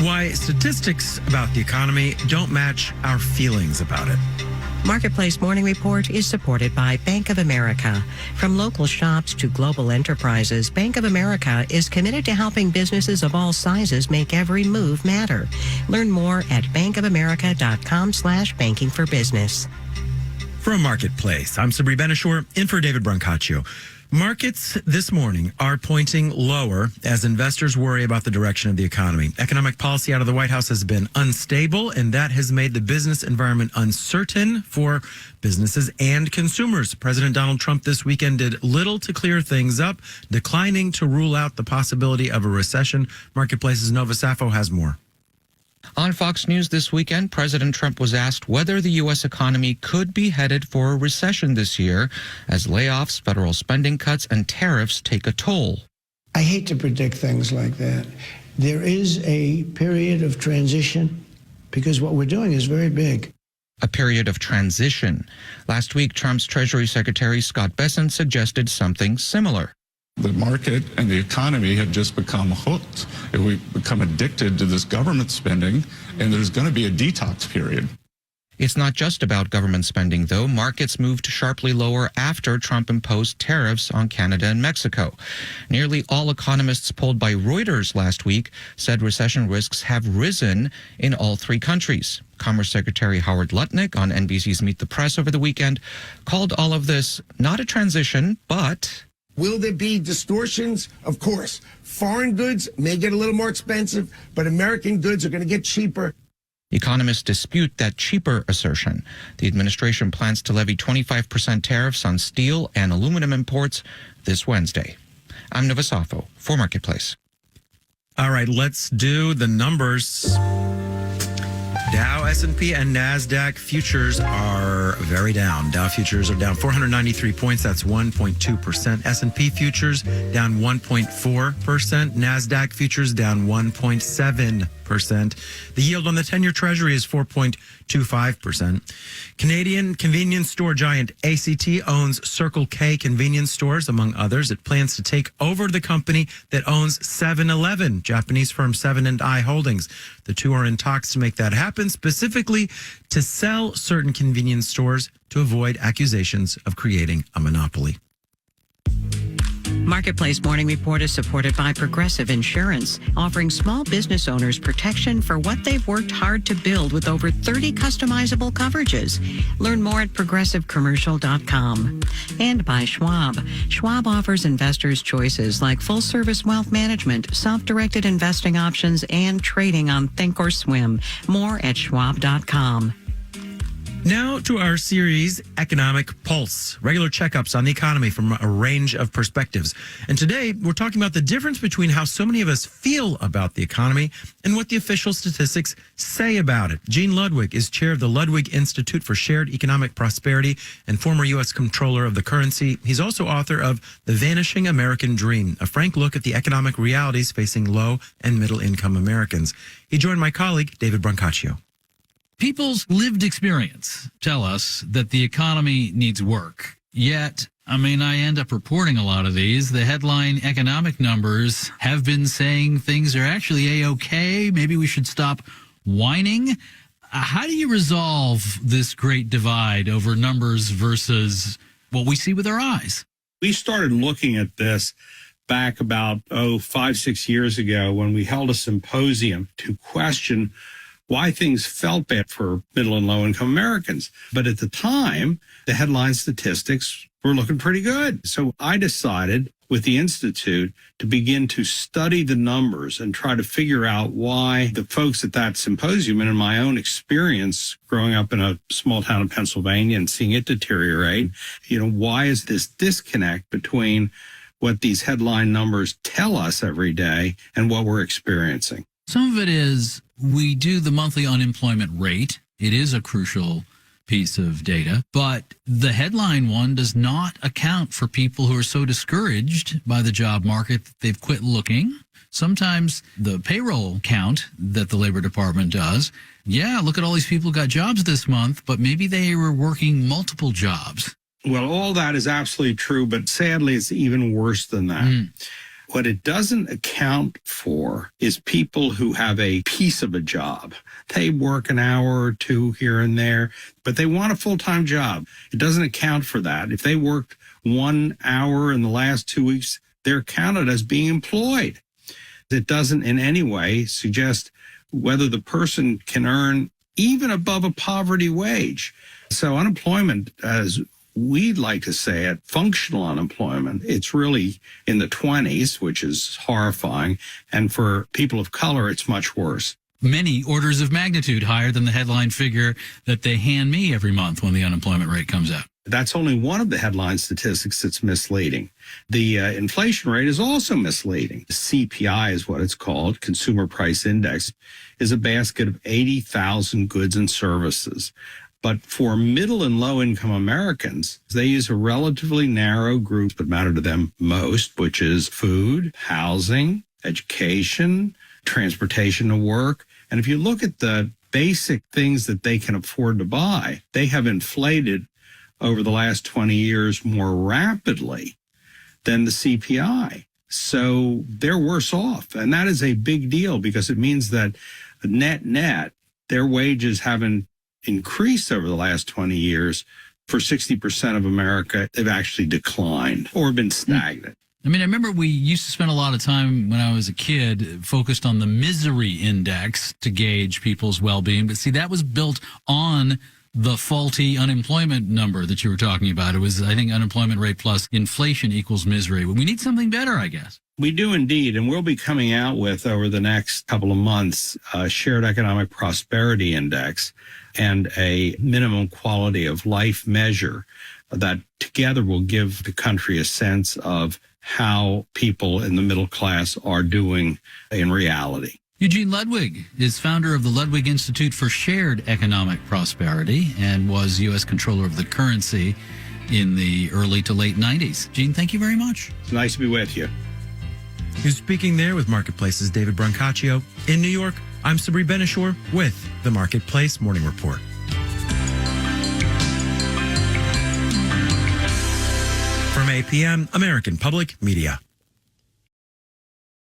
Why statistics about the economy don't match our feelings about it. Marketplace Morning Report is supported by Bank of America. From local shops to global enterprises, Bank of America is committed to helping businesses of all sizes make every move matter. Learn more at bankofamerica.com/banking for business. From Marketplace, I'm Sabri Benishore, in for David Brancaccio. Markets this morning are pointing lower as investors worry about the direction of the economy. Economic policy out of the White House has been unstable, and that has made the business environment uncertain for businesses and consumers. President Donald Trump this weekend did little to clear things up, declining to rule out the possibility of a recession. Marketplace's Nova Safo has more. On Fox News this weekend, President Trump was asked whether the U.S. economy could be headed for a recession this year as layoffs, federal spending cuts, and tariffs take a toll. I hate to predict things like that. There is a period of transition because what we're doing is very big. A period of transition. Last week, Trump's Treasury Secretary Scott Bessent suggested something similar. The market and the economy have just become hooked. We've become addicted to this government spending, and there's going to be a detox period. It's not just about government spending, though. Markets moved sharply lower after Trump imposed tariffs on Canada and Mexico. Nearly all economists polled by Reuters last week said recession risks have risen in all three countries. Commerce Secretary Howard Lutnick on NBC's Meet the Press over the weekend called all of this not a transition, but... Will there be distortions? Of course. Foreign goods may get a little more expensive, but American goods are going to get cheaper. Economists dispute that cheaper assertion. The administration plans to levy 25% tariffs on steel and aluminum imports this Wednesday. I'm Nova Safo for Marketplace. All right, let's do the numbers. Dow, S&P, and NASDAQ futures are very down. Dow futures are down 493 points. That's 1.2%. S&P futures down 1.4%. NASDAQ futures down 1.7%. The yield on the 10-year Treasury is 4.25%. Canadian convenience store giant ACT owns Circle K convenience stores, among others. It plans to take over the company that owns 7-Eleven, Japanese firm 7 & I Holdings. The two are in talks to make that happen, specifically to sell certain convenience stores to avoid accusations of creating a monopoly. Marketplace Morning Report is supported by Progressive Insurance, offering small business owners protection for what they've worked hard to build with over 30 customizable coverages. Learn more at progressivecommercial.com. And by Schwab. Schwab offers investors choices like full-service wealth management, self-directed investing options, and trading on Thinkorswim. More at schwab.com. Now to our series, Economic Pulse, regular checkups on the economy from a range of perspectives. And today, we're talking about the difference between how so many of us feel about the economy and what the official statistics say about it. Gene Ludwig is chair of the Ludwig Institute for Shared Economic Prosperity and former U.S. Comptroller of the Currency. He's also author of The Vanishing American Dream, a frank look at the economic realities facing low and middle income Americans. He joined my colleague, David Brancaccio. People's lived experience tell us that the economy needs work. Yet, I end up reporting a lot of these. The headline economic numbers have been saying things are actually A-okay. Maybe we should stop whining. How do you resolve this great divide over numbers versus what we see with our eyes? We started looking at this back about, 5-6 years ago when we held a symposium to question why things felt bad for middle and low income Americans. But at the time, the headline statistics were looking pretty good. So I decided with the Institute to begin to study the numbers and try to figure out why the folks at that symposium, and in my own experience growing up in a small town in Pennsylvania and seeing it deteriorate, why is this disconnect between what these headline numbers tell us every day and what we're experiencing? Some of it is we do the monthly unemployment rate. It is a crucial piece of data, but the headline one does not account for people who are so discouraged by the job market that they've quit looking. Sometimes the payroll count that the Labor Department does, look at all these people who got jobs this month, but maybe they were working multiple jobs. Well, all that is absolutely true, but sadly, it's even worse than that. What it doesn't account for is people who have a piece of a job. They work an hour or two here and there, but they want a full-time job. It doesn't account for that. If they worked 1 hour in the last 2 weeks, they're counted as being employed. It doesn't in any way suggest whether the person can earn even above a poverty wage. So unemployment, as we'd like to say it, functional unemployment, it's really in the 20s, which is horrifying. And for people of color, it's much worse. Many orders of magnitude higher than the headline figure that they hand me every month when the unemployment rate comes out. That's only one of the headline statistics that's misleading. The inflation rate is also misleading. CPI is what it's called, Consumer Price Index, is a basket of 80,000 goods and services. But for middle and low income Americans, they use a relatively narrow group that matter to them most, which is food, housing, education, transportation to work. And if you look at the basic things that they can afford to buy, they have inflated over the last 20 years more rapidly than the CPI. So they're worse off. And that is a big deal because it means that net, their wages haven't increased over the last 20 years. For 60% of America, they've actually declined or been stagnant. I mean, I remember we used to spend a lot of time when I was a kid focused on the misery index to gauge people's well-being. But see, that was built on the faulty unemployment number that you were talking about. It was, I think, unemployment rate plus inflation equals misery. We need something better, I guess. We do indeed, and we'll be coming out with, over the next couple of months, a shared economic prosperity index and a minimum quality of life measure that together will give the country a sense of how people in the middle class are doing in reality. Eugene Ludwig is founder of the Ludwig Institute for Shared Economic Prosperity and was U.S. Comptroller of the Currency in the early to late 90s. Gene, thank you very much. It's nice to be with you. Who's speaking there with Marketplace's David Brancaccio. In New York, I'm Sabri Benishore with the Marketplace Morning Report. From 8 p.m., American Public Media.